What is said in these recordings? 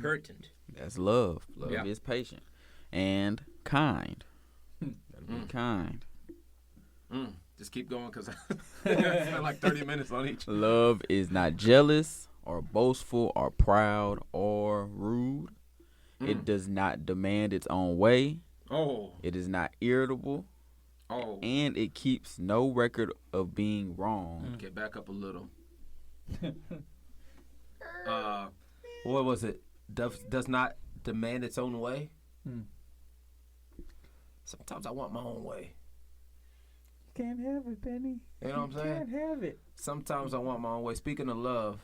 Important. That's love. Love Yeah. is patient and kind. Gotta be kind. Just keep going because I spent like 30 minutes on each. Love is not jealous or boastful or proud or rude. It does not demand its own way. Oh. It is not irritable. Oh. And it keeps no record of being wrong. Get back up a little. What was it? Does not demand its own way. Sometimes I want my own way. Can't have it, Benny. You know what I'm saying? Can't have it. Sometimes I want my own way. Speaking of love,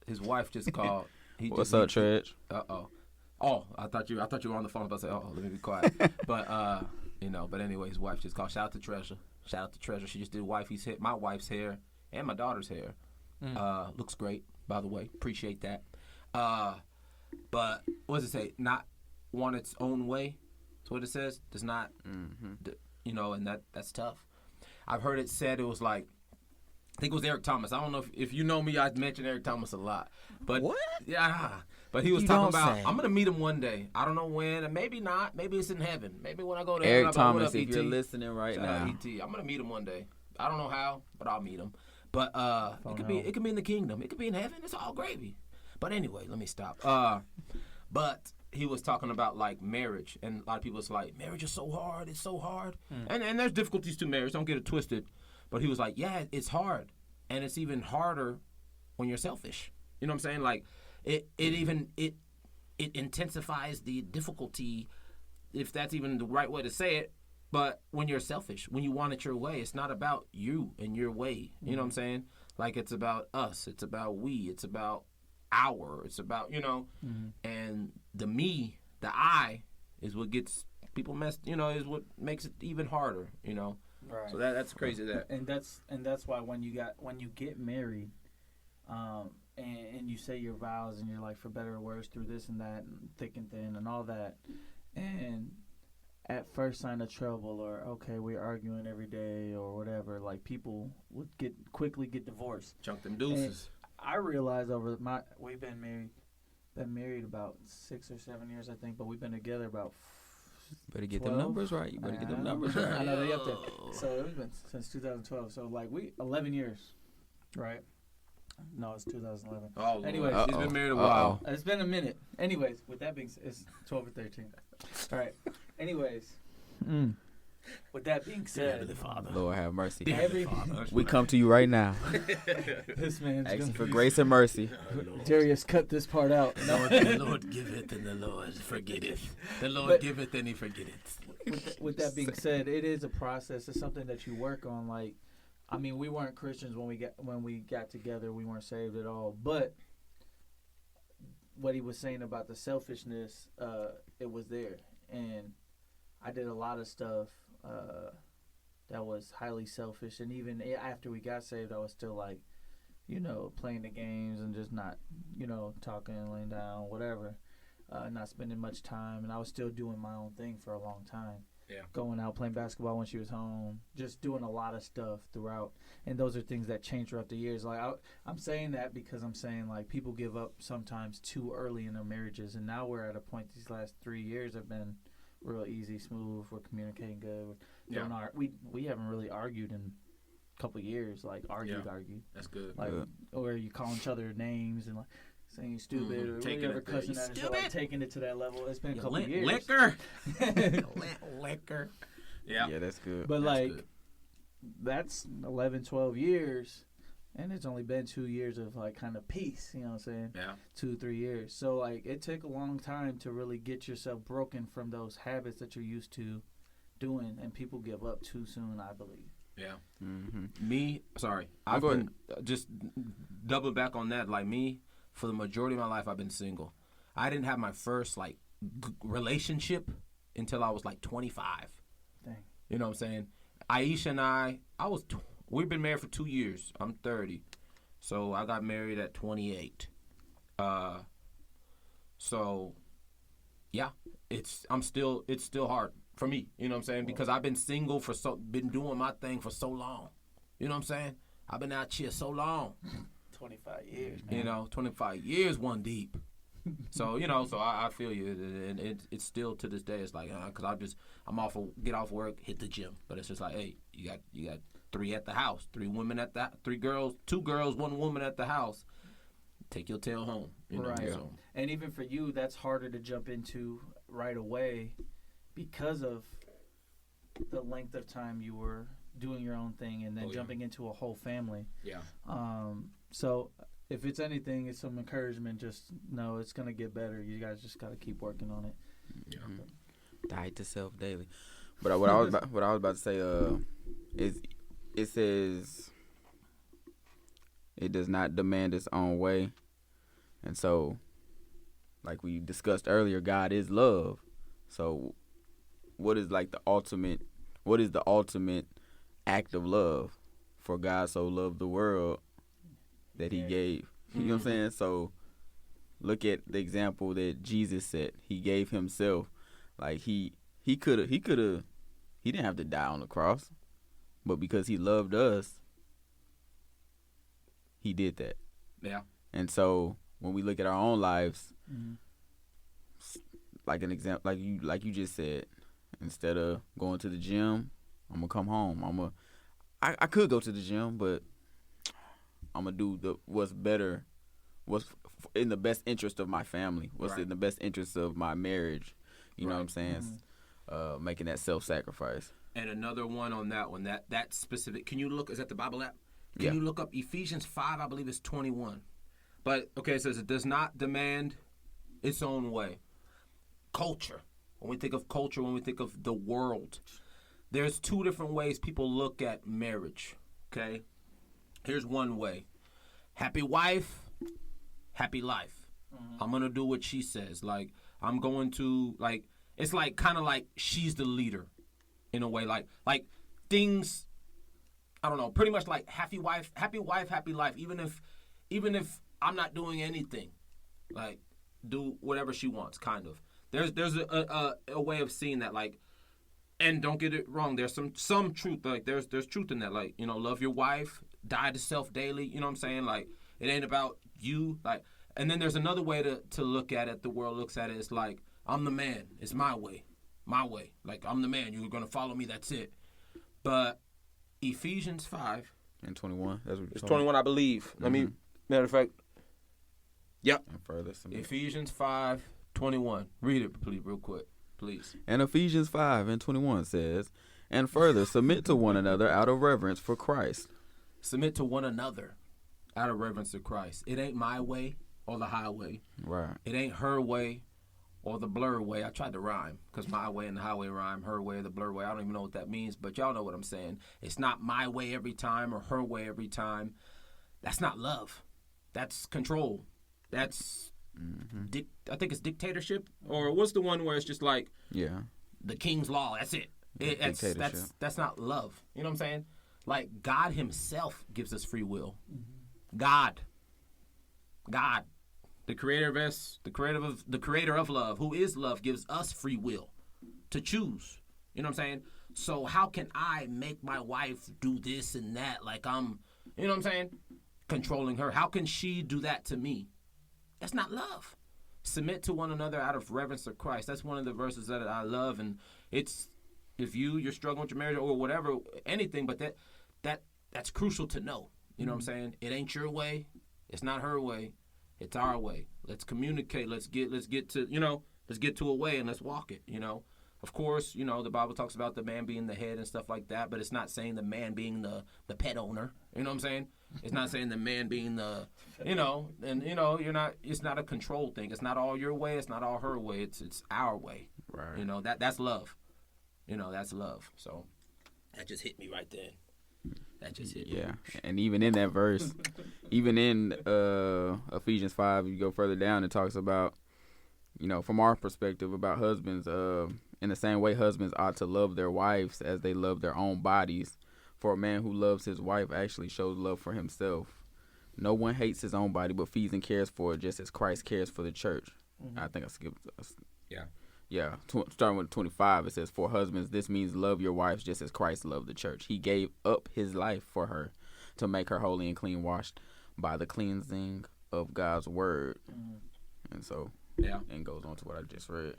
his wife just called. What's up, Tredge? Oh, I thought you were on the phone. I was about to say, let me be quiet. But but anyway, his wife just called. Shout out to Treasure. She just did my wife's hair and my daughter's hair. Looks great, by the way. Appreciate that. But what does it say? Not want its own way. That's what it says. Does not. And that's tough. I've heard it said it was like, I think it was Eric Thomas. I don't know if you know me. I mention Eric Thomas a lot. But what? Yeah. But he was talking about, I'm going to meet him one day. I don't know when, and maybe not. Maybe it's in heaven. Maybe when I go to Eric heaven. Thomas, if you're listening right now. I'm going to meet him one day. I don't know how, but I'll meet him. But it could be in the kingdom. It could be in heaven. It's all gravy. But anyway, let me stop. But he was talking about like marriage, and a lot of people it's like, marriage is so hard. It's so hard. And there's difficulties to marriage. Don't get it twisted. But he was like, yeah, it's hard. And it's even harder when you're selfish. You know what I'm saying? Like, it intensifies the difficulty, if that's even the right way to say it. But when you're selfish, when you want it your way, it's not about you and your way. You know what I'm saying? Like, it's about us. It's about we. It's about it's about, and the me, the I, is what gets people messed, is what makes it even harder, Right. So that's crazy. And that's why when you get married, and you say your vows and you're like, for better or worse, through this and that, and thick and thin and all that, and at first sign of trouble or okay, we're arguing every day or whatever, like people would quickly get divorced. Chunk them deuces. And I realized we've been married about 6 or 7 years, I think, but we've been together about. Better get them numbers right. You better get them numbers right. I know they up there. So it's been since 2012. So like 11 years, right? No, it's 2011. Oh, anyways, he's been married a while. It's been a minute. Anyways, with that being said, it's 12 or 13. All right. Anyways, with that being said, Lord have mercy. Father. We come to you right now. This man's asking for grace and mercy. Darius, cut this part out. No. The Lord giveth and the Lord forgetteth. The Lord giveth and he forgetteth. With that being said, it is a process. It's something that you work on. Like, I mean, we weren't Christians when we got together. We weren't saved at all. But what he was saying about the selfishness, it was there. And I did a lot of stuff that was highly selfish. And even after we got saved, I was still like, playing the games and just not, talking, laying down, whatever. Not spending much time. And I was still doing my own thing for a long time. Yeah. Going out, playing basketball when she was home. Just doing a lot of stuff throughout. And those are things that change throughout the years. Like, I'm saying that because I'm saying, like, people give up sometimes too early in their marriages. And now we're at a point, these last 3 years have been real easy, smooth. We're communicating good. We haven't really argued in a couple of years. Like, argued. That's good. Like, or you call each other names and, like, saying stupid or whatever, cussing at each other, like, taking it to that level. It's been a couple of years. Liquor. Yeah, that's good. But that's 11, 12 years, and it's only been 2 years of like kind of peace. You know what I'm saying? Yeah. 2, 3 years. So like it took a long time to really get yourself broken from those habits that you're used to doing, and people give up too soon, I believe. Yeah. Mm-hmm. I've been just double back on that. Like me. For the majority of my life, I've been single. I didn't have my first, relationship until I was, 25. Dang. You know what I'm saying? Aisha and we've been married for 2 years. I'm 30. So I got married at 28. So, yeah, it's still hard for me. You know what I'm saying? Because I've been single been doing my thing for so long. You know what I'm saying? I've been out here so long. 25 years, man. 25 years one deep. So so I feel you, and it's still to this day. It's like because get off work, hit the gym, but it's just like, hey, you got 3 at the house, 3 women at that, 3 girls, 2 girls, 1 woman at the house. Take your tail home, right? So. And even for you, that's harder to jump into right away because of the length of time you were doing your own thing and then jumping into a whole family. Yeah. So if it's anything, it's some encouragement. Just know it's gonna get better. You guys just gotta keep working on it. Yeah. Die to self daily. But what I was about to say is it says it does not demand its own way, and so like we discussed earlier, God is love. So what is the ultimate act of love? For God so loved the world that he gave. You know what I'm saying? So look at the example that Jesus set. He gave himself. Like he didn't have to die on the cross, but because he loved us, he did that. Yeah. And so when we look at our own lives, like an example, like you just said, instead of going to the gym, I'm gonna come home. I could go to the gym, but I'm gonna do what's in the best interest of my family, what's in the best interest of my marriage. You know what I'm saying? Making that self-sacrifice. And another one on that one, that specific. Can you look? Is that the Bible app? Can you look up Ephesians 5? I believe it's 21. But okay, it says it does not demand its own way. Culture. When we think of culture, when we think of the world, there's 2 different ways people look at marriage. Okay, here's one way: happy wife, happy life. I'm gonna do what she says. Like I'm going to it's like kind of like she's the leader, in a way. Like things. I don't know. Pretty much like happy wife, happy life. Even if I'm not doing anything, like do whatever she wants. Kind of. There's a way of seeing that, like, and don't get it wrong. There's some truth. Like there's truth in that. Like love your wife, die to self daily. You know what I'm saying? Like it ain't about you. Like, and then there's another way to look at it. The world looks at it. It's like I'm the man. It's my way. Like I'm the man. You're gonna follow me. That's it. But Ephesians 5 and 21. That's what it's 21, I believe. Let me. Matter of fact. Yep. And further. Ephesians 5:21. Read it, please, real quick, please. And Ephesians 5:21 says, "And further, submit to one another out of reverence for Christ." Submit to one another out of reverence to Christ. It ain't my way or the highway. Right. It ain't her way or the blur way. I tried to rhyme because my way and the highway rhyme. Her way or the blur way. I don't even know what that means, but y'all know what I'm saying. It's not my way every time or her way every time. That's not love. That's control. That's I think it's dictatorship, or what's the one where it's just like the king's law. That's it. That's not love. You know what I'm saying? Like God Himself gives us free will. God, the creator of us, the creator of love, who is love, gives us free will to choose. You know what I'm saying? So how can I make my wife do this and that? Like I'm, you know what I'm saying? Controlling her. How can she do that to me? That's not love. Submit to one another out of reverence to Christ. That's one of the verses that I love, and it's if you're struggling with your marriage or whatever, anything, but that's crucial to know. You know what I'm saying? It ain't your way. It's not her way. It's our way. Let's communicate. Let's get to a way and let's walk it. Of course, the Bible talks about the man being the head and stuff like that, but it's not saying the man being the pet owner. You know what I'm saying? It's not saying the man being the, you're not. It's not a control thing. It's not all your way. It's not all her way. It's our way. Right. That's love. That's love. So that just hit me right then. That just hit me. Yeah, and even in that verse, even in Ephesians 5, you go further down, it talks about, from our perspective about husbands, in the same way husbands ought to love their wives as they love their own bodies. For a man who loves his wife actually shows love for himself. No one hates his own body, but feeds and cares for it just as Christ cares for the church. I think I skipped. Yeah. Starting with 25, it says, "For husbands, this means love your wives just as Christ loved the church. He gave up his life for her to make her holy and clean, washed by the cleansing of God's word." And so, Yeah. and goes on to what I just read.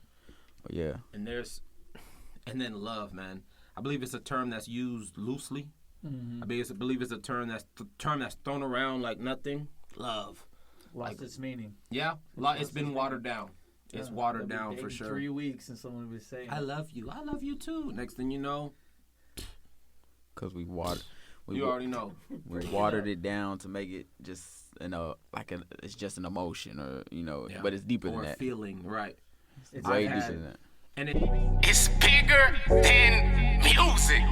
But yeah. And then love, man. I believe it's a term that's used loosely. Mm-hmm. I believe it's a term that's thrown around like nothing. Love. Lost its meaning. Yeah, it's been watered down. It's watered down for sure. 3 weeks and someone was saying, I love you too. Next thing you know, Because we watered. you already know. We watered it down to make it just it's just an emotion or Yeah. but it's deeper than Or a that. feeling, right? It's Way I've deeper had- than that. And It's bigger than music.